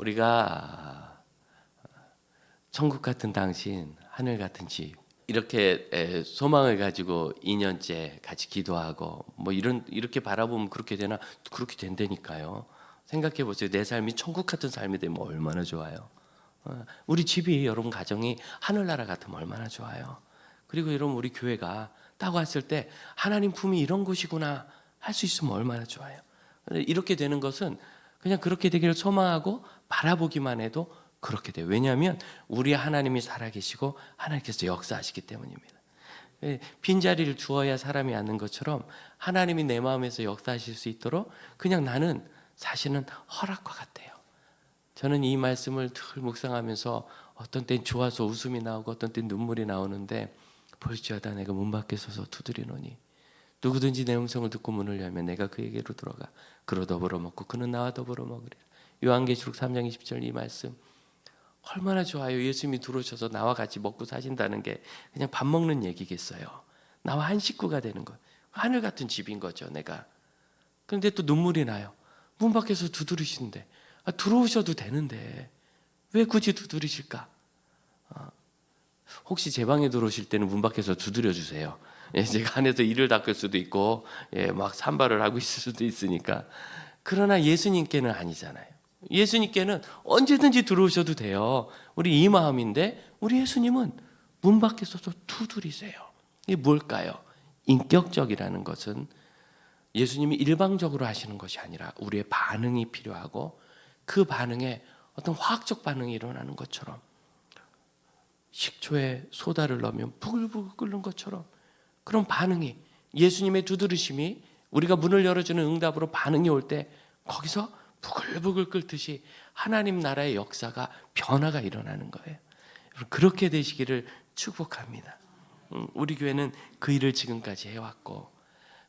우리가 천국 같은 당신, 하늘 같은 집, 이렇게 소망을 가지고 2년째 같이 기도하고 뭐 이렇게 바라보면 그렇게 되나? 그렇게 된다니까요. 생각해 보세요. 내 삶이 천국 같은 삶이 되면 얼마나 좋아요. 우리 집이, 여러분 가정이 하늘나라 같으면 얼마나 좋아요. 그리고 여러분 우리 교회가 딱 왔을 때 하나님 품이 이런 곳이구나 할 수 있으면 얼마나 좋아요. 이렇게 되는 것은 그냥 그렇게 되기를 소망하고 바라보기만 해도 그렇게 돼요. 왜냐하면 우리 하나님이 살아계시고 하나님께서 역사하시기 때문입니다. 빈자리를 주어야 사람이 앉는 것처럼 하나님이 내 마음에서 역사하실 수 있도록 그냥 나는 사실은 허락과 같아요. 저는 이 말씀을 늘 묵상하면서 어떤 땐 좋아서 웃음이 나오고 어떤 땐 눈물이 나오는데, 볼지어다 내가 문 밖에 서서 두드리노니 누구든지 내 음성을 듣고 문을 열면 내가 그에게로 들어가 그로 더불어 먹고 그는 나와 더불어 먹으리라. 요한계시록 3장 20절 이 말씀 얼마나 좋아요. 예수님이 들어오셔서 나와 같이 먹고 사신다는 게 그냥 밥 먹는 얘기겠어요. 나와 한 식구가 되는 것, 하늘 같은 집인 거죠 내가. 그런데 또 눈물이 나요. 문 밖에서 두드리시는데 들어오셔도 되는데 왜 굳이 두드리실까? 혹시 제 방에 들어오실 때는 문 밖에서 두드려 주세요. 제가 안에서 이를 닦을 수도 있고 막 산발을 하고 있을 수도 있으니까. 그러나 예수님께는 아니잖아요. 예수님께는 언제든지 들어오셔도 돼요. 우리 이 마음인데 우리 예수님은 문 밖에서도 두드리세요. 이게 뭘까요? 인격적이라는 것은 예수님이 일방적으로 하시는 것이 아니라 우리의 반응이 필요하고 그 반응에 어떤 화학적 반응이 일어나는 것처럼, 식초에 소다를 넣으면 부글부글 끓는 것처럼 그런 반응이, 예수님의 두드리심이 우리가 문을 열어주는 응답으로 반응이 올 때 거기서 부글부글 끓듯이 하나님 나라의 역사가, 변화가 일어나는 거예요. 그렇게 되시기를 축복합니다. 우리 교회는 그 일을 지금까지 해왔고,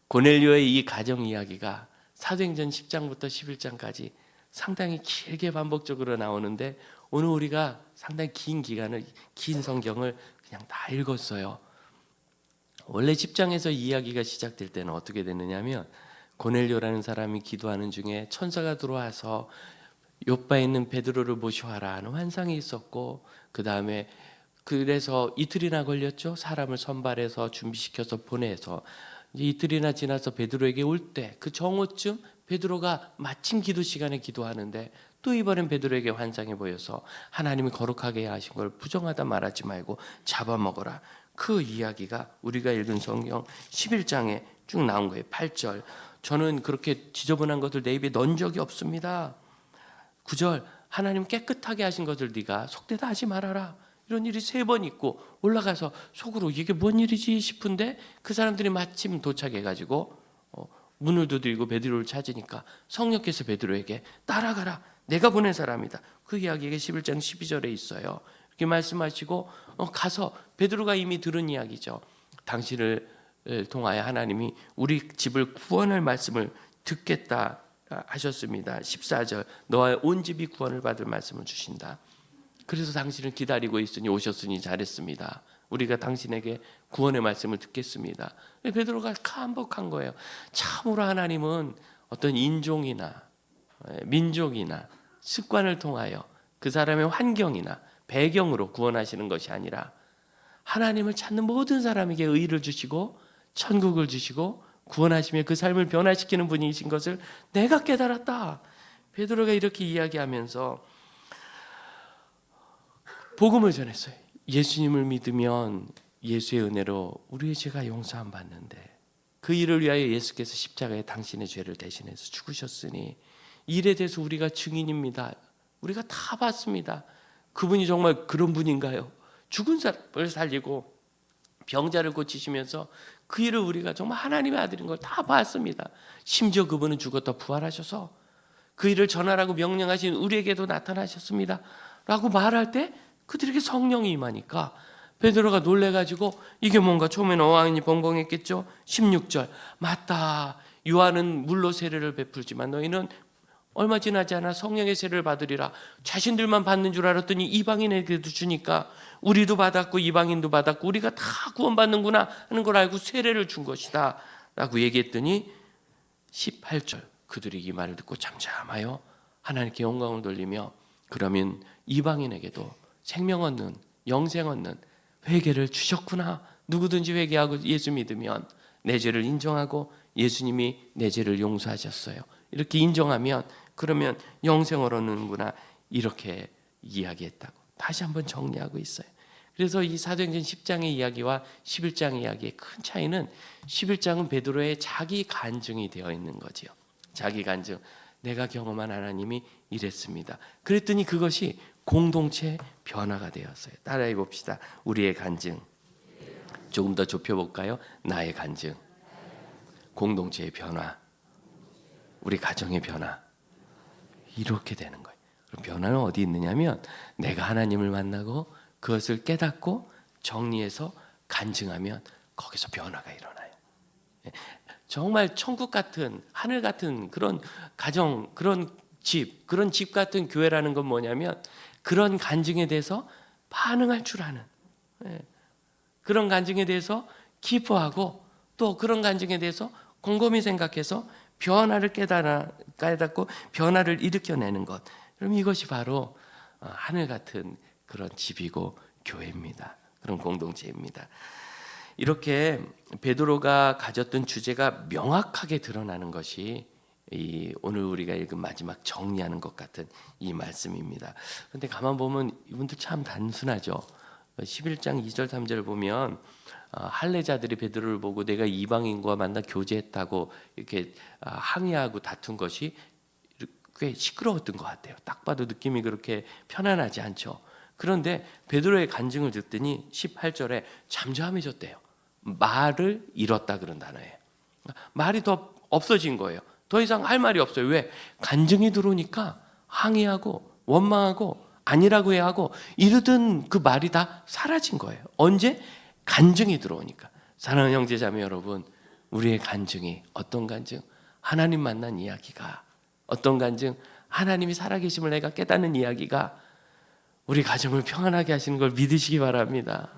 고넬료의 이 가정 이야기가 사도행전 10장부터 11장까지 상당히 길게 반복적으로 나오는데, 오늘 우리가 상당히 긴 기간을, 긴 성경을 그냥 다 읽었어요. 원래 10장에서 이야기가 시작될 때는 어떻게 됐느냐면, 고넬료라는 사람이 기도하는 중에 천사가 들어와서 요바에 있는 베드로를 모셔와라 하는 환상이 있었고, 그 다음에 그래서 이틀이나 걸렸죠. 사람을 선발해서 준비시켜서 보내서 이틀이나 지나서 베드로에게 올 때 그 정오쯤 베드로가 마침 기도 시간에 기도하는데 또 이번엔 베드로에게 환상이 보여서 하나님이 거룩하게 하신 걸 부정하다 말하지 말고 잡아먹어라. 그 이야기가 우리가 읽은 성경 11장에 쭉 나온 거예요. 8절. 저는 그렇게 지저분한 것을 내 입에 넣은 적이 없습니다. 9절. 하나님 깨끗하게 하신 것을 네가 속되다 하지 말아라. 이런 일이 3번 있고, 올라가서 속으로 이게 뭔 일이지 싶은데 그 사람들이 마침 도착해가지고 문을 두드리고 베드로를 찾으니까 성령께서 베드로에게 따라가라, 내가 보낸 사람이다. 그 이야기가 11장 12절에 있어요. 이렇게 말씀하시고 가서, 베드로가 이미 들은 이야기죠. 당신을 통하여 하나님이 우리 집을 구원할 말씀을 듣겠다 하셨습니다. 14절. 너와 온 집이 구원을 받을 말씀을 주신다. 그래서 당신을 기다리고 있으니 오셨으니 잘했습니다. 우리가 당신에게 구원의 말씀을 듣겠습니다. 베드로가 감복한 거예요. 참으로 하나님은 어떤 인종이나 민족이나 습관을 통하여 그 사람의 환경이나 배경으로 구원하시는 것이 아니라 하나님을 찾는 모든 사람에게 의를 주시고 천국을 주시고 구원하시며 그 삶을 변화시키는 분이신 것을 내가 깨달았다. 베드로가 이렇게 이야기하면서 복음을 전했어요. 예수님을 믿으면 예수의 은혜로 우리의 죄가 용서함 받는데, 그 일을 위하여 예수께서 십자가에 당신의 죄를 대신해서 죽으셨으니 이 일에 대해서 우리가 증인입니다. 우리가 다 봤습니다. 그분이 정말 그런 분인가요? 죽은 사람을 살리고 병자를 고치시면서 그 일을 우리가 정말 하나님의 아들인 걸 다 봤습니다. 심지어 그분은 죽었다 부활하셔서 그 일을 전하라고 명령하신 우리에게도 나타나셨습니다 라고 말할 때 그들에게 성령이 임하니까 베드로가 놀래가지고 이게 뭔가, 처음에는 어안이 벙벙했겠죠. 16절. 맞다, 요한은 물로 세례를 베풀지만 너희는 얼마 지나지 않아 성령의 세례를 받으리라. 자신들만 받는 줄 알았더니 이방인에게도 주니까 우리도 받았고 이방인도 받았고 우리가 다 구원받는구나 하는 걸 알고 세례를 준 것이다 라고 얘기했더니 18절. 그들이 이 말을 듣고 잠잠하여 하나님께 영광을 돌리며 그러면 이방인에게도 생명 얻는, 영생 얻는 회개를 주셨구나. 누구든지 회개하고 예수 믿으면 내 죄를 인정하고 예수님이 내 죄를 용서하셨어요. 이렇게 인정하면 그러면 영생을 얻는구나. 이렇게 이야기했다고 다시 한번 정리하고 있어요. 그래서 이 사도행전 10장의 이야기와 11장의 이야기의 큰 차이는 11장은 베드로의 자기 간증이 되어 있는 거지요. 자기 간증. 내가 경험한 하나님이 이랬습니다. 그랬더니 그것이 공동체 변화가 되었어요. 따라해 봅시다. 우리의 간증. 조금 더 좁혀볼까요? 나의 간증. 공동체의 변화. 우리 가정의 변화. 이렇게 되는 거예요. 그럼 변화는 어디 있느냐면 내가 하나님을 만나고 그것을 깨닫고 정리해서 간증하면 거기서 변화가 일어나요. 정말 천국 같은, 하늘 같은 그런 가정, 그런 집 같은 교회라는 건 뭐냐면 그런 간증에 대해서 반응할 줄 아는, 그런 간증에 대해서 기뻐하고 또 그런 간증에 대해서 곰곰이 생각해서 변화를 깨닫고 변화를 일으켜내는 것. 그럼 이것이 바로 하늘 같은 그런 집이고 교회입니다. 그런 공동체입니다. 이렇게 베드로가 가졌던 주제가 명확하게 드러나는 것이 오늘 우리가 읽은 마지막 정리하는 것 같은 이 말씀입니다. 그런데 가만 보면 이분들 참 단순하죠. 11장 2절 3절 보면 할례자들이 베드로를 보고 내가 이방인과 만나 교제했다고 이렇게 항의하고 다툰 것이 꽤 시끄러웠던 것 같아요. 딱 봐도 느낌이 그렇게 편안하지 않죠. 그런데 베드로의 간증을 듣더니 18절에 잠잠해졌대요. 말을 잃었다 그런 단어예요. 말이 더 없어진 거예요. 더 이상 할 말이 없어요. 왜? 간증이 들어오니까 항의하고 원망하고 아니라고 해야 하고 이러던 그 말이 다 사라진 거예요. 언제? 간증이 들어오니까. 사랑하는 형제자매 여러분, 우리의 간증이 어떤 간증? 하나님 만난 이야기가 어떤 간증? 하나님이 살아계심을 내가 깨닫는 이야기가 우리 가정을 평안하게 하시는 걸 믿으시기 바랍니다.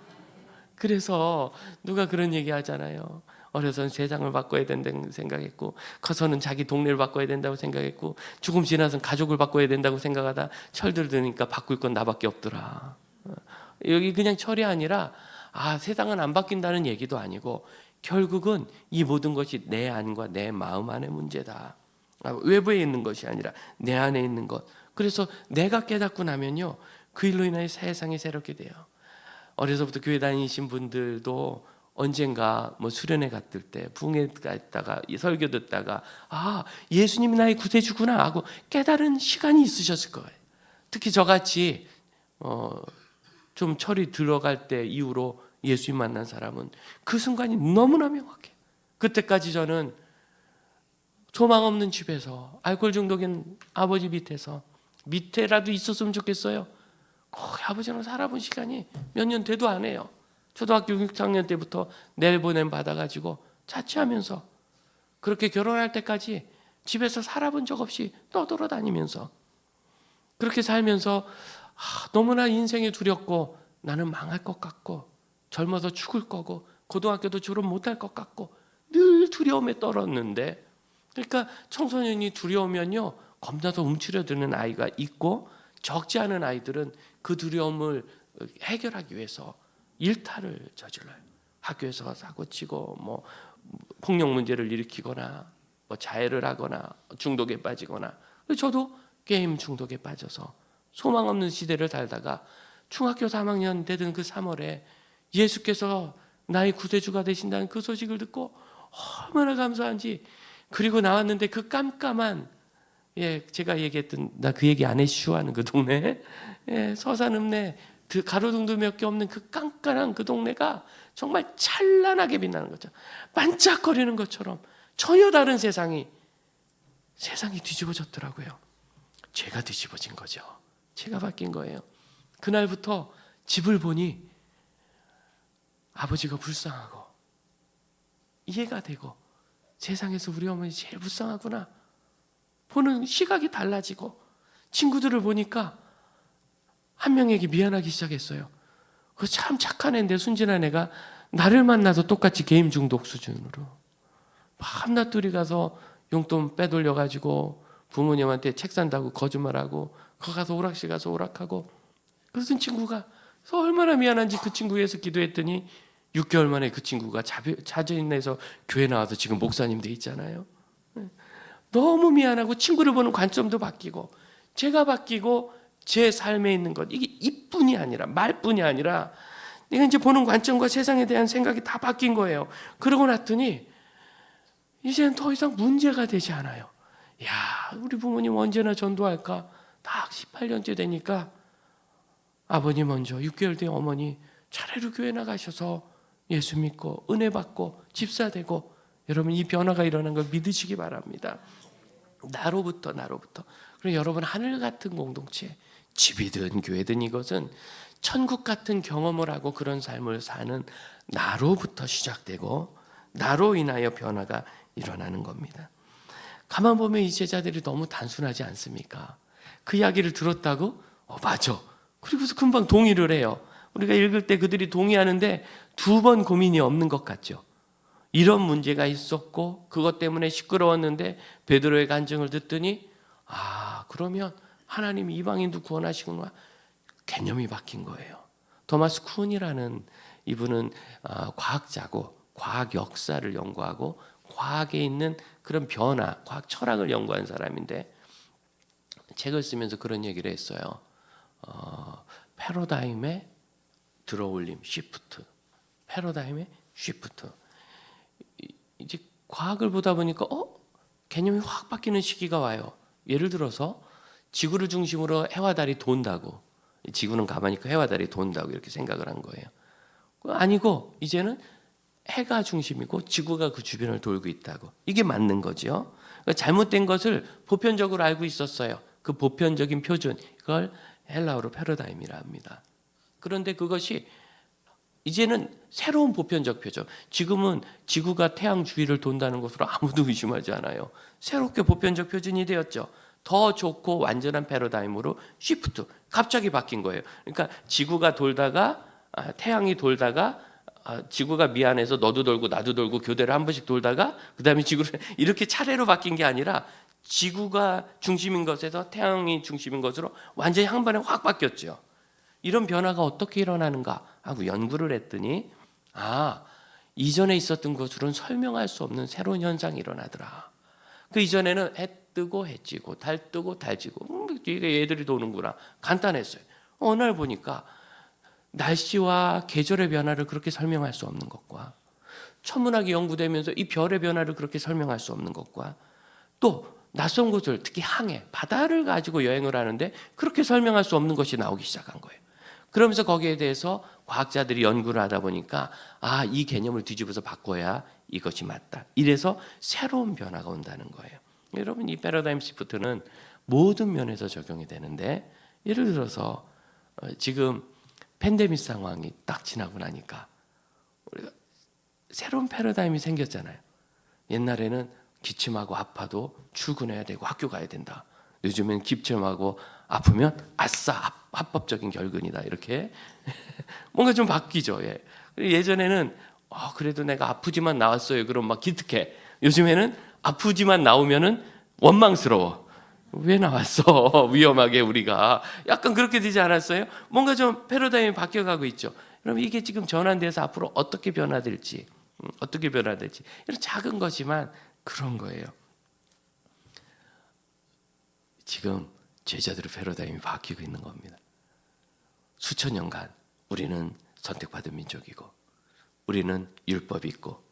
그래서 누가 그런 얘기 하잖아요. 어려서는 세상을 바꿔야 된다고 생각했고 커서는 자기 동네를 바꿔야 된다고 생각했고 조금 지나서는 가족을 바꿔야 된다고 생각하다 철들 드니까 바꿀 건 나밖에 없더라. 여기 그냥 철이 아니라 세상은 안 바뀐다는 얘기도 아니고 결국은 이 모든 것이 내 안과 내 마음 안의 문제다. 외부에 있는 것이 아니라 내 안에 있는 것. 그래서 내가 깨닫고 나면요 그 일로 인하여 세상이 새롭게 돼요. 어려서부터 교회 다니신 분들도 언젠가 수련회 갔을 때 붕에 갔다가 설교 듣다가 예수님이 나의 구세주구나 하고 깨달은 시간이 있으셨을 거예요. 특히 저같이 좀 철이 들어갈 때 이후로 예수님 만난 사람은 그 순간이 너무나 명확해요. 그때까지 저는 소망 없는 집에서 알코올 중독인 아버지 밑에라도 있었으면 좋겠어요. 거의 아버지랑 살아본 시간이 몇 년 돼도 안 해요. 초등학교 6학년 때부터 내보냄 받아가지고 자취하면서 그렇게 결혼할 때까지 집에서 살아본 적 없이 떠돌아다니면서 그렇게 살면서 너무나 인생이 두렵고 나는 망할 것 같고 젊어서 죽을 거고 고등학교도 졸업 못할 것 같고 늘 두려움에 떨었는데 그러니까 청소년이 두려우면요 겁나서 움츠려드는 아이가 있고 적지 않은 아이들은 그 두려움을 해결하기 위해서 일탈을 저질러요. 학교에서 사고치고 폭력 문제를 일으키거나 자해를 하거나 중독에 빠지거나 저도 게임 중독에 빠져서 소망 없는 시대를 살다가 중학교 3학년 되던 그 3월에 예수께서 나의 구세주가 되신다는 그 소식을 듣고 얼마나 감사한지 그리고 나왔는데 그 깜깜한 제가 얘기했던 나 그 얘기 안 해주하는 그 동네 서산읍내 가로등도 몇 개 없는 그 깜깜한 그 동네가 정말 찬란하게 빛나는 거죠. 반짝거리는 것처럼 전혀 다른 세상이 뒤집어졌더라고요. 제가 뒤집어진 거죠. 제가 바뀐 거예요. 그날부터 집을 보니 아버지가 불쌍하고 이해가 되고 세상에서 우리 어머니 제일 불쌍하구나 보는 시각이 달라지고 친구들을 보니까 한 명에게 미안하기 시작했어요. 그 참 착한 애인데 순진한 애가 나를 만나서 똑같이 게임 중독 수준으로 밤낮 둘이 가서 용돈 빼돌려가지고 부모님한테 책 산다고 거짓말하고 거기 가서 오락실 가서 오락하고, 그러던 친구가 그래서 얼마나 미안한지 그 친구 위해서 기도했더니 6개월 만에 그 친구가 자진해서 교회 나와서 지금 목사님 돼 있잖아요. 너무 미안하고 친구를 보는 관점도 바뀌고 제가 바뀌고 제 삶에 있는 것, 이게 입뿐이 아니라 말뿐이 아니라 내가 이제 보는 관점과 세상에 대한 생각이 다 바뀐 거예요. 그러고 났더니 이제는 더 이상 문제가 되지 않아요. 야, 우리 부모님 언제나 전도할까? 딱 18년째 되니까 아버님 먼저 6개월 뒤에 어머니 차례로 교회 나가셔서 예수 믿고 은혜 받고 집사 되고, 여러분 이 변화가 일어난 걸 믿으시기 바랍니다. 나로부터. 그리고 여러분 하늘 같은 공동체, 집이든 교회든 이것은 천국 같은 경험을 하고 그런 삶을 사는 나로부터 시작되고 나로 인하여 변화가 일어나는 겁니다. 가만 보면 이 제자들이 너무 단순하지 않습니까? 그 이야기를 들었다고? 맞아. 그리고서 금방 동의를 해요. 우리가 읽을 때 그들이 동의하는데 2번 고민이 없는 것 같죠. 이런 문제가 있었고 그것 때문에 시끄러웠는데 베드로의 간증을 듣더니 그러면 하나님이 이방인도 구원하시구나. 개념이 바뀐 거예요. 토마스 쿤이라는 이분은 과학자고 과학 역사를 연구하고 과학에 있는 그런 변화, 과학 철학을 연구한 사람인데 책을 쓰면서 그런 얘기를 했어요. 패러다임의 들어올림, 시프트. 패러다임의 시프트. 이제 과학을 보다 보니까 개념이 확 바뀌는 시기가 와요. 예를 들어서 지구를 중심으로 해와 달이 돈다고, 지구는 가만히 있고 해와 달이 돈다고 이렇게 생각을 한 거예요. 아니고 이제는 해가 중심이고 지구가 그 주변을 돌고 있다고. 이게 맞는 거죠. 그러니까 잘못된 것을 보편적으로 알고 있었어요. 그 보편적인 표준, 그걸 헬라어로 패러다임이라 합니다. 그런데 그것이 이제는 새로운 보편적 표준. 지금은 지구가 태양 주위를 돈다는 것으로 아무도 의심하지 않아요. 새롭게 보편적 표준이 되었죠. 더 좋고 완전한 패러다임으로 시프트, 갑자기 바뀐 거예요. 그러니까 지구가 돌다가 태양이 돌다가 지구가 미안해서 너도 돌고 나도 돌고 교대로 한 번씩 돌다가 그 다음에 지구를 이렇게 차례로 바뀐 게 아니라 지구가 중심인 것에서 태양이 중심인 것으로 완전히 한 번에 확 바뀌었죠. 이런 변화가 어떻게 일어나는가 하고 연구를 했더니 이전에 있었던 것으로는 설명할 수 없는 새로운 현상이 일어나더라. 그 이전에는 해 뜨고 해 지고 달 뜨고 달 지고 이게 얘들이 도는구나. 간단했어요. 어느 날 보니까 날씨와 계절의 변화를 그렇게 설명할 수 없는 것과 천문학이 연구되면서 이 별의 변화를 그렇게 설명할 수 없는 것과 또 낯선 곳을 특히 항해, 바다를 가지고 여행을 하는데 그렇게 설명할 수 없는 것이 나오기 시작한 거예요. 그러면서 거기에 대해서 과학자들이 연구를 하다 보니까 이 개념을 뒤집어서 바꿔야 이것이 맞다. 이래서 새로운 변화가 온다는 거예요. 여러분 이 패러다임 시프트는 모든 면에서 적용이 되는데 예를 들어서 지금 팬데믹 상황이 딱 지나고 나니까 우리가 새로운 패러다임이 생겼잖아요. 옛날에는 기침하고 아파도 출근해야 되고 학교 가야 된다. 요즘엔 기침하고 아프면 아싸 합법적인 결근이다. 이렇게 뭔가 좀 바뀌죠. 예전에는 그래도 내가 아프지만 나왔어요. 그럼 막 기특해. 요즘에는 아프지만 나오면은 원망스러워. 왜 나왔어? 위험하게 우리가. 약간 그렇게 되지 않았어요? 뭔가 좀 패러다임이 바뀌어가고 있죠. 그럼 이게 지금 전환돼서 앞으로 어떻게 변화될지 이런 작은 거지만 그런 거예요. 지금 제자들의 패러다임이 바뀌고 있는 겁니다. 수천 년간 우리는 선택받은 민족이고 우리는 율법이 있고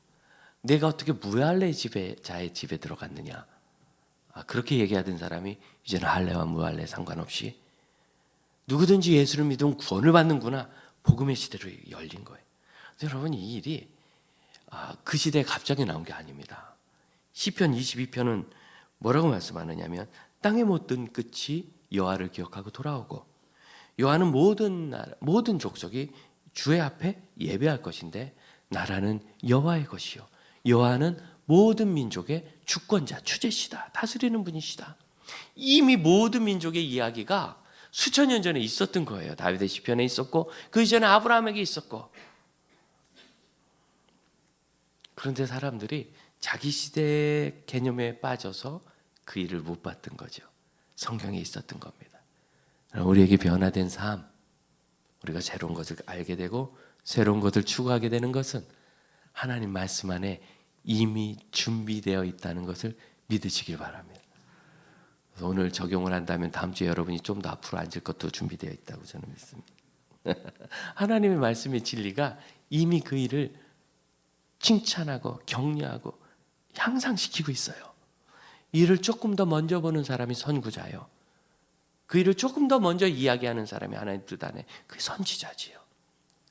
내가 어떻게 무할례 자의 집에 들어갔느냐, 그렇게 얘기하던 사람이 이제는 할례와 무할례 상관없이 누구든지 예수를 믿으면 구원을 받는구나, 복음의 시대로 열린 거예요. 여러분 이 일이 그 시대에 갑자기 나온 게 아닙니다. 시편 22편은 뭐라고 말씀하느냐면 땅의 모든 끝이 여호와를 기억하고 돌아오고, 여호와는 모든 족속이 주의 앞에 예배할 것인데 나라는 여호와의 것이요 여호와는 모든 민족의 주권자, 주제시다, 다스리는 분이시다. 이미 모든 민족의 이야기가 수천 년 전에 있었던 거예요. 다윗의 시편에 있었고 그 이전에 아브라함에게 있었고. 그런데 사람들이 자기 시대의 개념에 빠져서 그 일을 못 봤던 거죠. 성경에 있었던 겁니다. 우리에게 변화된 삶, 우리가 새로운 것을 알게 되고 새로운 것을 추구하게 되는 것은 하나님 말씀 안에 이미 준비되어 있다는 것을 믿으시길 바랍니다. 그래서 오늘 적용을 한다면 다음 주에 여러분이 좀 더 앞으로 앉을 것도 준비되어 있다고 저는 믿습니다. 하나님의 말씀의 진리가 이미 그 일을 칭찬하고 격려하고 향상시키고 있어요. 일을 조금 더 먼저 보는 사람이 선구자요. 그 일을 조금 더 먼저 이야기하는 사람이 하나님 뜻 안에 그게 선지자지요.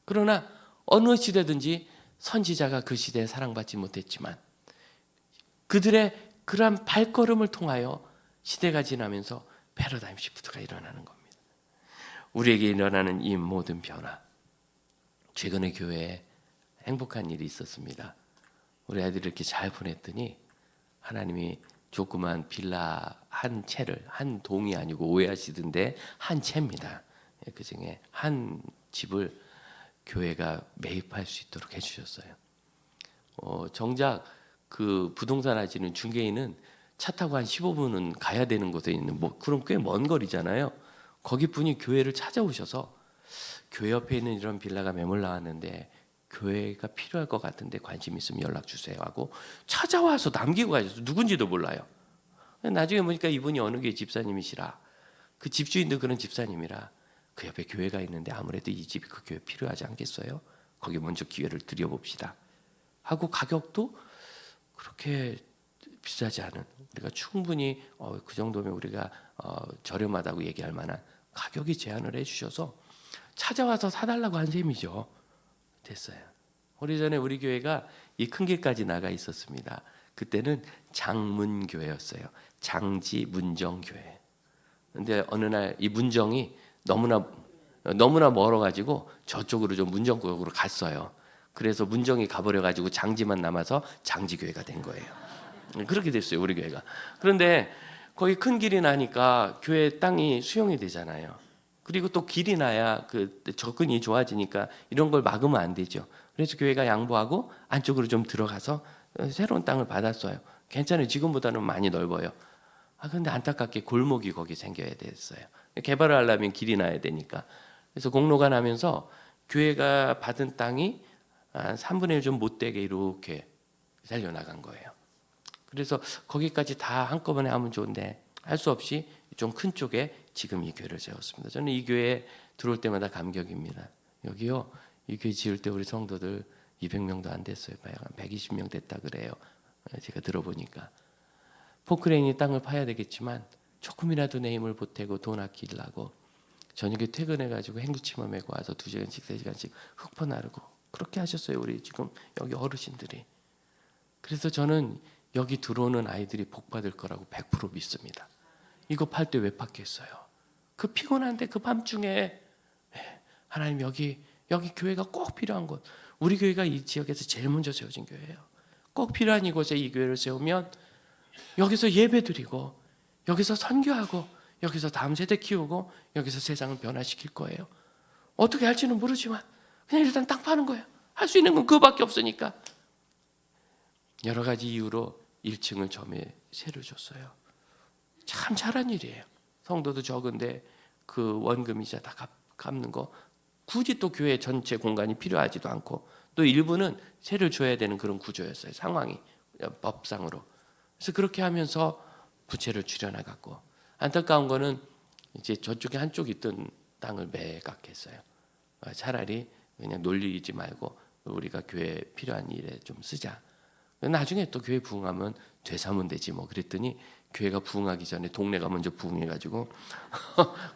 그러나 어느 시대든지 선지자가 그 시대에 사랑받지 못했지만 그들의 그러한 발걸음을 통하여 시대가 지나면서 패러다임 시프트가 일어나는 겁니다. 우리에게 일어나는 이 모든 변화, 최근에 교회에 행복한 일이 있었습니다. 우리 아이들이 이렇게 잘 보냈더니 하나님이 조그만 빌라 한 채를, 한 동이 아니고 오해하시던데 한 채입니다. 그 중에 한 집을 교회가 매입할 수 있도록 해주셨어요. 정작 그 부동산 하시는 중개인은 차 타고 한 15분은 가야 되는 곳에 있는 그럼 꽤 먼 거리잖아요. 거기 분이 교회를 찾아오셔서 교회 옆에 있는 이런 빌라가 매물 나왔는데 교회가 필요할 것 같은데 관심 있으면 연락 주세요 하고 찾아와서 남기고 가셔서 누군지도 몰라요. 나중에 보니까 이분이 어느 교회 집사님이시라, 그 집주인도 그런 집사님이라 그 옆에 교회가 있는데 아무래도 이 집이 그 교회 필요하지 않겠어요? 거기 먼저 기회를 드려봅시다 하고 가격도 그렇게 비싸지 않은, 우리가 충분히 그 정도면 우리가 저렴하다고 얘기할 만한 가격이 제안을 해주셔서 찾아와서 사달라고 한 셈이죠. 됐어요. 오래전에 우리 교회가 이 큰 길까지 나가 있었습니다. 그때는 장문교회였어요. 장지 문정교회. 근데 어느 날 이 문정이 너무나 멀어가지고 저쪽으로 좀 문정구역으로 갔어요. 그래서 문정이 가버려가지고 장지만 남아서 장지교회가 된 거예요. 그렇게 됐어요, 우리 교회가. 그런데 거기 큰 길이 나니까 교회 땅이 수용이 되잖아요. 그리고 또 길이 나야 그 접근이 좋아지니까 이런 걸 막으면 안 되죠. 그래서 교회가 양보하고 안쪽으로 좀 들어가서 새로운 땅을 받았어요. 괜찮아요. 지금보다는 많이 넓어요. 근데 안타깝게 골목이 거기 생겨야 됐어요. 개발을 하려면 길이 나야 되니까. 그래서 공로가 나면서 교회가 받은 땅이 한 3분의 1 좀 못 되게 이렇게 살려나간 거예요. 그래서 거기까지 다 한꺼번에 하면 좋은데 할 수 없이 좀 큰 쪽에 지금 이 교회를 세웠습니다. 저는 이 교회에 들어올 때마다 감격입니다. 여기요, 이 교회 지을 때 우리 성도들 200명도 안 됐어요. 한 120명 됐다 그래요. 제가 들어보니까. 포크레인이 땅을 파야 되겠지만 조금이라도 내 힘을 보태고 돈 아끼려고 저녁에 퇴근해가지고 행주치마 메고 와서 2시간씩 3시간씩 흙퍼 나르고 그렇게 하셨어요. 우리 지금 여기 어르신들이. 그래서 저는 여기 들어오는 아이들이 복 받을 거라고 100% 믿습니다. 이거 팔 때 왜 받겠어요? 그 피곤한데 그 밤중에 하나님 여기 교회가 꼭 필요한 곳, 우리 교회가 이 지역에서 제일 먼저 세워진 교회예요. 꼭 필요한 이곳에 이 교회를 세우면 여기서 예배드리고 여기서 선교하고 여기서 다음 세대 키우고 여기서 세상을 변화시킬 거예요. 어떻게 할지는 모르지만 그냥 일단 땅 파는 거예요. 할 수 있는 건 그거밖에 없으니까. 여러 가지 이유로 1층을 처음에 세를 줬어요. 참 잘한 일이에요. 성도도 적은데 그 원금이자 다 갚는 거, 굳이 또 교회 전체 공간이 필요하지도 않고 또 일부는 세를 줘야 되는 그런 구조였어요. 상황이 법상으로. 그래서 그렇게 하면서 부채를 줄여나갔고, 안타까운 거는 이제 저쪽에 한쪽 있던 땅을 매각했어요. 차라리 그냥 놀리지 말고 우리가 교회에 필요한 일에 좀 쓰자. 나중에 또 교회 부흥하면 되사면 되지 뭐. 그랬더니 교회가 부흥하기 전에 동네가 먼저 부흥해가지고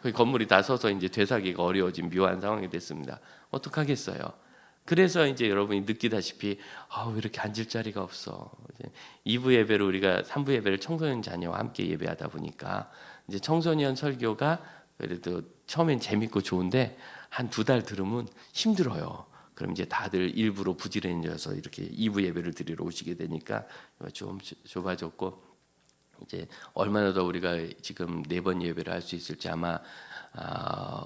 그 건물이 다 서서 이제 되사기가 어려워진 묘한 상황이 됐습니다. 어떡하겠어요. 그래서 이제 여러분이 느끼다시피 왜 이렇게 앉을 자리가 없어. 2부 예배를 우리가 3부 예배를 청소년 자녀와 함께 예배하다 보니까 이제 청소년 설교가 그래도 처음엔 재밌고 좋은데 한 2달 들으면 힘들어요. 그럼 이제 다들 일부러 부지런해져서 이렇게 2부 예배를 드리러 오시게 되니까 좀 좁아졌고, 이제 얼마나 더 우리가 지금 4번 예배를 할 수 있을지 아마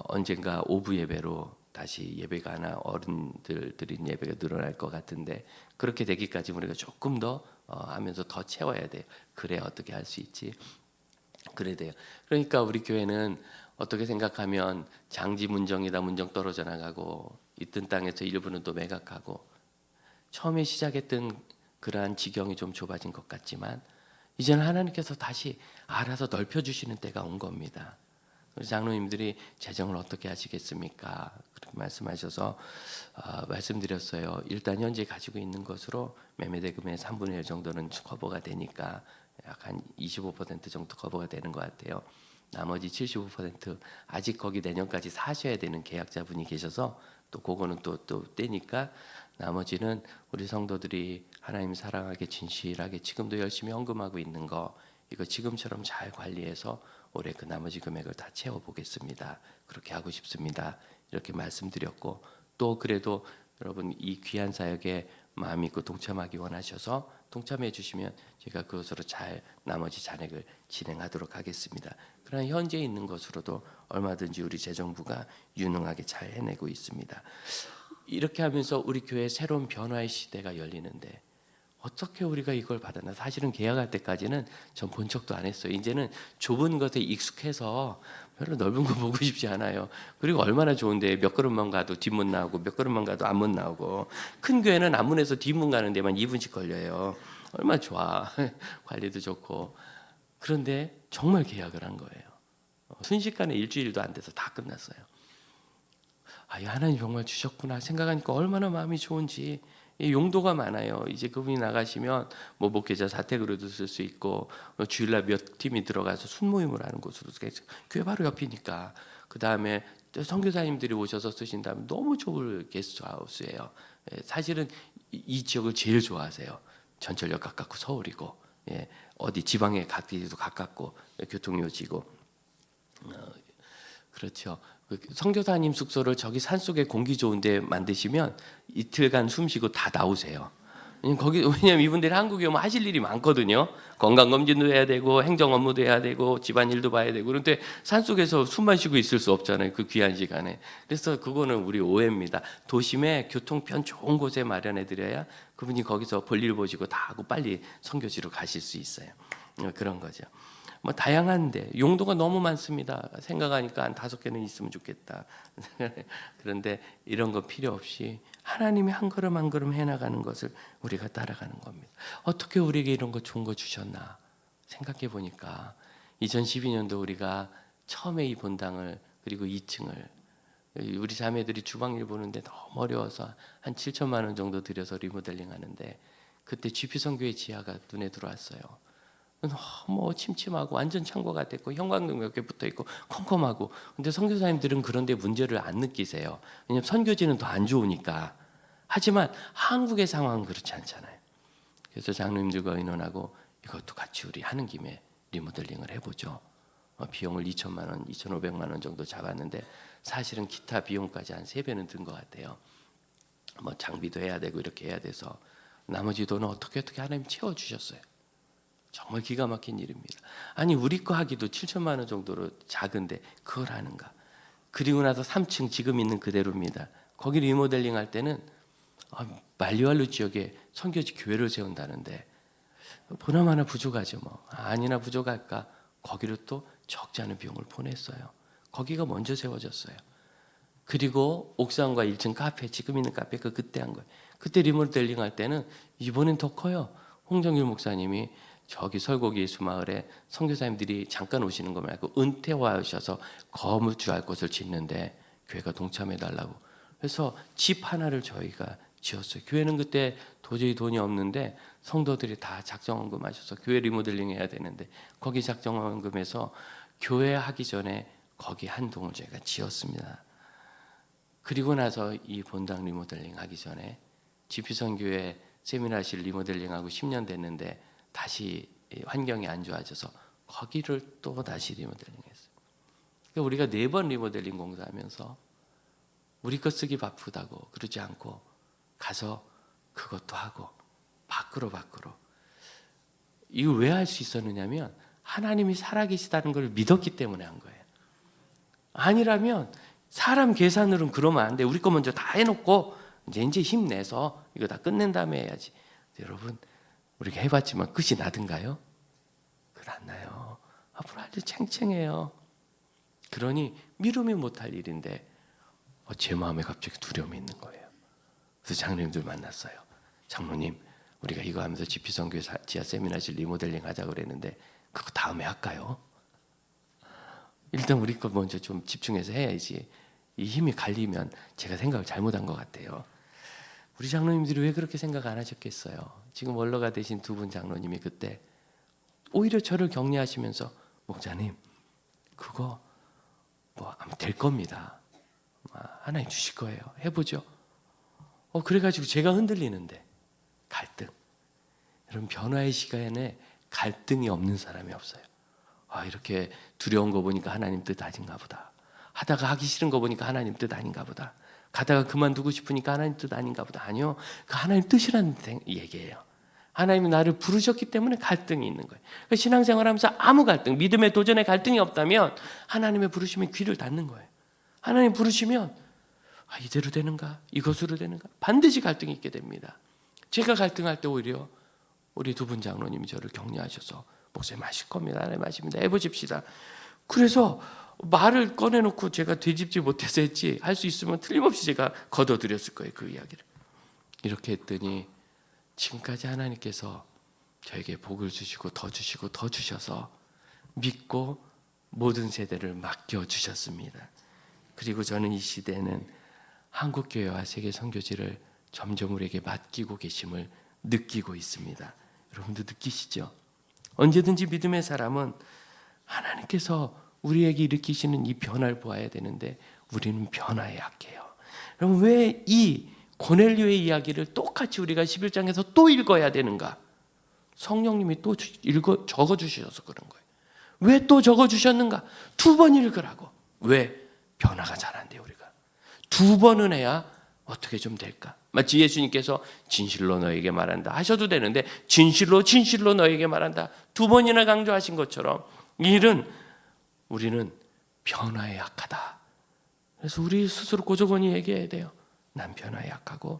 언젠가 5부 예배로 다시 예배가 하나 어른들 드린 예배가 늘어날 것 같은데, 그렇게 되기까지 우리가 조금 더 하면서 더 채워야 돼요. 그래야 어떻게 할 수 있지. 그래야 돼요. 그러니까 우리 교회는 어떻게 생각하면 장지 문정이다 문정 떨어져 나가고 있던 땅에서 일부는 또 매각하고 처음에 시작했던 그러한 지경이 좀 좁아진 것 같지만 이제는 하나님께서 다시 알아서 넓혀주시는 때가 온 겁니다. 우리 장로님들이 재정을 어떻게 하시겠습니까? 그렇게 말씀하셔서 말씀드렸어요. 일단 현재 가지고 있는 것으로 매매대금의 3분의 1 정도는 커버가 되니까 약 한 25% 정도 커버가 되는 것 같아요. 나머지 75% 아직 거기 내년까지 사셔야 되는 계약자분이 계셔서 또 그거는 또 떼니까 나머지는 우리 성도들이 하나님 사랑하게 진실하게 지금도 열심히 헌금하고 있는 거 이거 지금처럼 잘 관리해서 올해 그 나머지 금액을 다 채워보겠습니다. 그렇게 하고 싶습니다. 이렇게 말씀드렸고 또 그래도 여러분 이 귀한 사역에 마음 있고 동참하기 원하셔서 동참해 주시면 제가 그것으로 잘 나머지 잔액을 진행하도록 하겠습니다. 그러나 현재 있는 것으로도 얼마든지 우리 재정부가 유능하게 잘 해내고 있습니다. 이렇게 하면서 우리 교회에 새로운 변화의 시대가 열리는데 어떻게 우리가 이걸 받았나? 사실은 계약할 때까지는 전 본 척도 안 했어요. 이제는 좁은 것에 익숙해서 별로 넓은 거 보고 싶지 않아요. 그리고 얼마나 좋은데 몇 걸음만 가도 뒷문 나오고 몇 걸음만 가도 앞문 나오고 큰 교회는 앞문에서 뒷문 가는 데만 2분씩 걸려요. 얼마나 좋아. 관리도 좋고. 그런데 정말 계약을 한 거예요. 순식간에 일주일도 안 돼서 다 끝났어요. 이 하나님 정말 주셨구나 생각하니까 얼마나 마음이 좋은지. 용도가 많아요. 이제 그분이 나가시면 뭐 목회자 사택으로도 쓸 수 있고 주일날 몇 팀이 들어가서 순모임을 하는 곳으로 교회 바로 옆이니까 그 다음에 선교사님들이 오셔서 쓰신다면 너무 좋을 게스트하우스예요. 사실은 이 지역을 제일 좋아하세요. 전철역 가깝고 서울이고 어디 지방에 가기도 가깝고 교통요지고 그렇죠. 선교사님 숙소를 저기 산속에 공기 좋은데 만드시면 이틀간 숨쉬고 다 나오세요. 왜냐면 이분들이 한국에 오면 하실 일이 많거든요. 건강검진도 해야 되고 행정 업무도 해야 되고 집안일도 봐야 되고 그런데 산속에서 숨만 쉬고 있을 수 없잖아요. 그 귀한 시간에. 그래서 그거는 우리 오해입니다. 도심에 교통편 좋은 곳에 마련해 드려야 그분이 거기서 볼일 보시고 다 하고 빨리 선교지로 가실 수 있어요. 그런 거죠. 뭐 다양한데 용도가 너무 많습니다. 생각하니까 한 5개는 있으면 좋겠다. 그런데 이런 거 필요 없이 하나님이 한 걸음 한 걸음 해나가는 것을 우리가 따라가는 겁니다. 어떻게 우리에게 이런 거 좋은 거 주셨나 생각해 보니까 2012년도 우리가 처음에 이 본당을 그리고 2층을 우리 자매들이 주방일 보는데 너무 어려워서 한 7천만 원 정도 들여서 리모델링 하는데 그때 GP선교회 지하가 눈에 들어왔어요. 너무 침침하고 완전 창고가 됐고 형광등 몇 개 붙어 있고 컴컴하고 근데 선교사님들은 그런데 문제를 안 느끼세요. 왜냐하면 선교지는 더 안 좋으니까. 하지만 한국의 상황은 그렇지 않잖아요. 그래서 장로님들과 의논하고 이것도 같이 우리 하는 김에 리모델링을 해보죠. 비용을 2천만 원, 2,500만 원 정도 잡았는데 사실은 기타 비용까지 한 3배는 든 것 같아요. 뭐 장비도 해야 되고 이렇게 해야 돼서 나머지 돈은 어떻게 하나님 채워주셨어요. 정말 기가 막힌 일입니다. 아니 우리 거 하기도 7천만 원 정도로 작은데 그걸 하는가. 그리고 나서 3층 지금 있는 그대로입니다. 거기 리모델링 할 때는 말리왈루 지역에 선교지 교회를 세운다는데 보나마나 부족하죠. 뭐 아니나 부족할까. 거기로 또 적지 않은 비용을 보냈어요. 거기가 먼저 세워졌어요. 그리고 옥상과 1층 카페 지금 있는 카페가 그때 한 거예요. 그때 리모델링 할 때는 이번엔 더 커요. 홍정길 목사님이 저기 설곡 예수마을에 선교사님들이 잠깐 오시는 거 말고 은퇴하셔서 거주할 곳을 짓는데 교회가 동참해 달라고. 그래서 집 하나를 저희가 지었어요. 교회는 그때 도저히 돈이 없는데 성도들이 다 작정헌금 하셔서 교회 리모델링 해야 되는데 거기 작정헌금해서 교회 하기 전에 거기 한 동을 저희가 지었습니다. 그리고 나서 이 본당 리모델링 하기 전에 지피선교회 세미나실 리모델링하고 10년 됐는데 다시 환경이 안 좋아져서 거기를 또 다시 리모델링했어요. 그러니까 우리가 4번 리모델링 공사하면서 우리 거 쓰기 바쁘다고 그러지 않고 가서 그것도 하고 밖으로 이거 왜 할 수 있었느냐면 하나님이 살아계시다는 걸 믿었기 때문에 한 거예요. 아니라면 사람 계산으로는 그러면 안 돼. 우리 거 먼저 다 해놓고 이제 힘내서 이거 다 끝낸 다음에 해야지. 여러분 우리가 해봤지만 끝이 나든가요? 끝 안 나요. 앞으로 아주 챙챙해요. 그러니 미루면 못할 일인데 제 마음에 갑자기 두려움이 있는 거예요. 그래서 장로님들 만났어요. 장로님, 우리가 이거 하면서 지피선교회 지하 세미나실 리모델링 하자고 그랬는데 그거 다음에 할까요? 일단 우리 거 먼저 좀 집중해서 해야지. 이 힘이 갈리면 제가 생각을 잘못한 것 같아요. 우리 장로님들이 왜 그렇게 생각 안 하셨겠어요? 지금 원로가 되신 두 분 장로님이 그때 오히려 저를 격려하시면서 목사님, 그거 뭐 아마 될 겁니다. 하나님 주실 거예요. 해보죠. 그래가지고 제가 흔들리는데 갈등. 여러분, 변화의 시간에 갈등이 없는 사람이 없어요. 이렇게 두려운 거 보니까 하나님 뜻 아닌가 보다. 하다가 하기 싫은 거 보니까 하나님 뜻 아닌가 보다. 가다가 그만두고 싶으니까 하나님 뜻 아닌가 보다. 아니요, 그 하나님 뜻이라는 얘기예요. 하나님이 나를 부르셨기 때문에 갈등이 있는 거예요. 그러니까 신앙생활하면서 아무 갈등, 믿음의 도전에 갈등이 없다면 하나님의 부르심에 귀를 닫는 거예요. 하나님 부르시면 이대로 되는가? 이것으로 되는가? 반드시 갈등이 있게 됩니다. 제가 갈등할 때 오히려 우리 두 분 장로님이 저를 격려하셔서 목사님 하실 겁니다. 하나님 하십니다. 해보십시다. 그래서 말을 꺼내놓고 제가 되짚지 못해서 했지, 할 수 있으면 틀림없이 제가 거둬드렸을 거예요. 그 이야기를. 이렇게 했더니 지금까지 하나님께서 저에게 복을 주시고 더 주시고 더 주셔서 믿고 모든 세대를 맡겨주셨습니다. 그리고 저는 이 시대에는 한국교회와 세계 선교지를 점점 우리에게 맡기고 계심을 느끼고 있습니다. 여러분도 느끼시죠? 언제든지 믿음의 사람은 하나님께서 우리에게 일으키시는 이 변화를 보아야 되는데 우리는 변화에 약해요. 여러분, 왜 이 고넬료의 이야기를 똑같이 우리가 11장에서 또 읽어야 되는가? 성령님이 또 적어주셔서 그런 거예요. 왜 또 적어주셨는가? 2번 읽으라고. 왜? 변화가 잘 안 돼요. 우리가 2번은 해야 어떻게 좀 될까? 마치 예수님께서 진실로 너에게 말한다 하셔도 되는데 진실로 너에게 말한다 2번이나 강조하신 것처럼 이 일은 우리는 변화에 약하다. 그래서 우리 스스로 고조건히 얘기해야 돼요. 난 변화에 약하고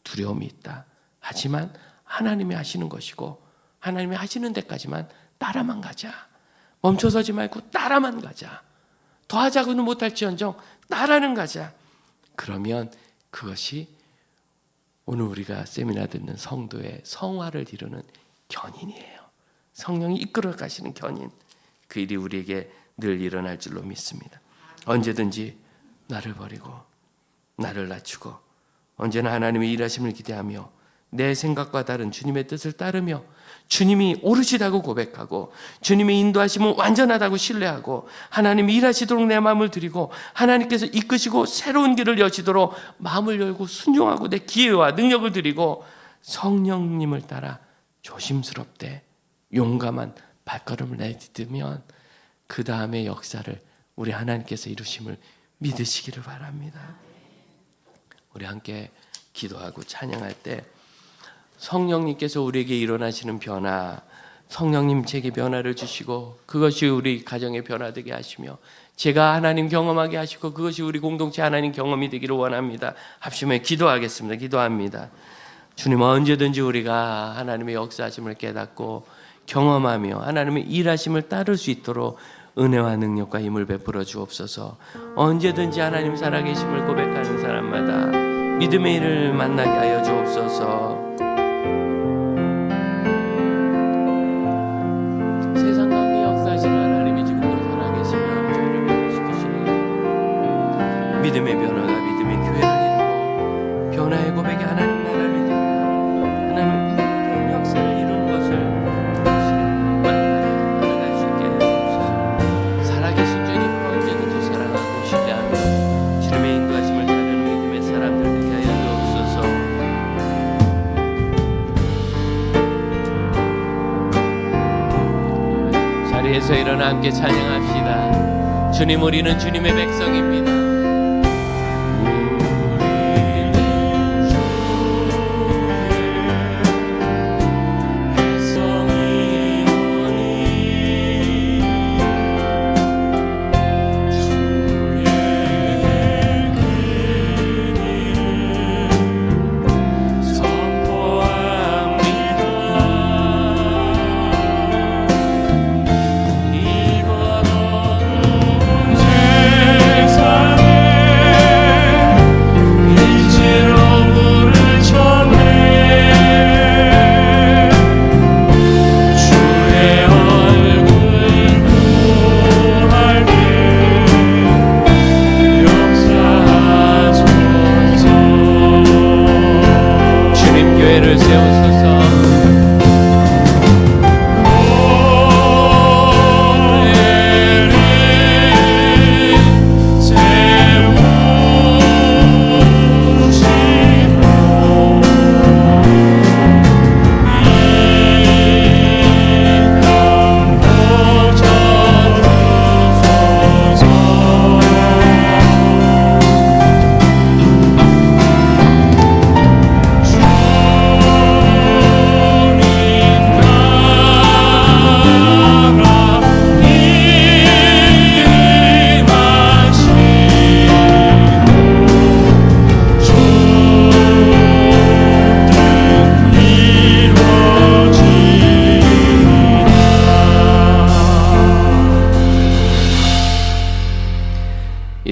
두려움이 있다. 하지만 하나님이 하시는 것이고 하나님이 하시는 데까지만 따라만 가자. 멈춰서지 말고 따라만 가자. 더 하자고는 못할지언정 따라는 가자. 그러면 그것이 오늘 우리가 세미나 듣는 성도의 성화를 이루는 견인이에요. 성령이 이끌어 가시는 견인. 그 일이 우리에게 늘 일어날 줄로 믿습니다. 언제든지 나를 버리고 나를 낮추고 언제나 하나님의 일하심을 기대하며 내 생각과 다른 주님의 뜻을 따르며 주님이 옳으시다고 고백하고 주님의 인도하심은 완전하다고 신뢰하고 하나님이 일하시도록 내 마음을 드리고 하나님께서 이끄시고 새로운 길을 여시도록 마음을 열고 순종하고 내 기회와 능력을 드리고 성령님을 따라 조심스럽게 용감한 발걸음을 내딛으면 그 다음의 역사를 우리 하나님께서 이루심을 믿으시기를 바랍니다. 우리 함께 기도하고 찬양할 때 성령님께서 우리에게 일어나시는 변화, 성령님 제게 변화를 주시고 그것이 우리 가정의 변화되게 하시며 제가 하나님 경험하게 하시고 그것이 우리 공동체 하나님 경험이 되기를 원합니다. 합심해 기도하겠습니다. 기도합니다. 주님, 언제든지 우리가 하나님의 역사하심을 깨닫고 경험하며 하나님의 일하심을 따를 수 있도록 은혜와 능력과 힘을 베풀어 주옵소서. 언제든지 하나님 살아계심을 고백하는 사람마다 믿음의 일을 만나게 하여 주옵소서. 세상 가운데 역사하시는 하나님이 지금도 살아계시며 저희를 변화시키시니 믿음의 변화가 믿음의 교회를 이루고 변화의 고백이 하나님 나라를 이루고 하나님의 모든 역사를 이루는 것을 알아갈 수 있게 해주옵소서. 살아계신 주님 언제든지 사랑하고 신뢰하며 주님의 인도하심을 따르는 믿음의 사람들 되게 하여 주옵소서. 자리에서 일어나 함께 찬양합시다. 주님, 우리는 주님의 백성입니다. 이곳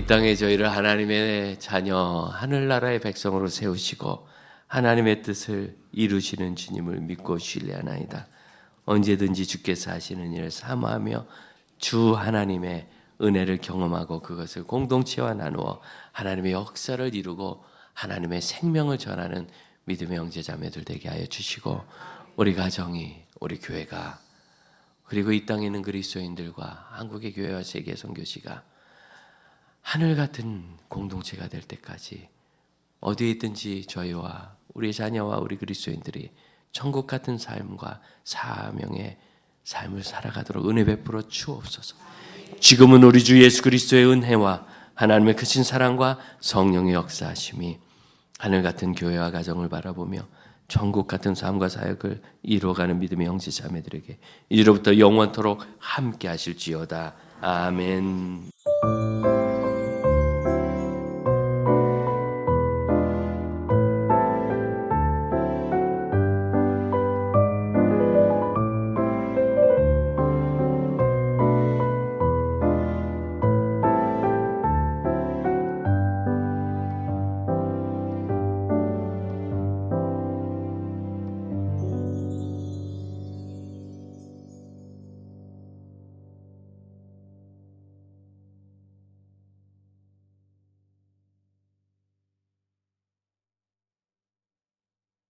이 땅에 저희를 하나님의 자녀, 하늘나라의 백성으로 세우시고 하나님의 뜻을 이루시는 주님을 믿고 신뢰하나이다. 언제든지 주께서 하시는 일을 사모하며 주 하나님의 은혜를 경험하고 그것을 공동체와 나누어 하나님의 역사를 이루고 하나님의 생명을 전하는 믿음의 형제자매들 되게 하여 주시고, 우리 가정이, 우리 교회가, 그리고 이 땅에 있는 그리스도인들과 한국의 교회와 세계 선교시가 하늘 같은 공동체가 될 때까지 어디에 있든지 저희와 우리 자녀와 우리 그리스도인들이 천국 같은 삶과 사명의 삶을 살아가도록 은혜 베풀어 주옵소서. 지금은 우리 주 예수 그리스도의 은혜와 하나님의 크신 사랑과 성령의 역사하심이 하늘 같은 교회와 가정을 바라보며 천국 같은 삶과 사역을 이루어가는 믿음의 형제 자매들에게 이제로부터 영원토록 함께 하실지어다. 아멘.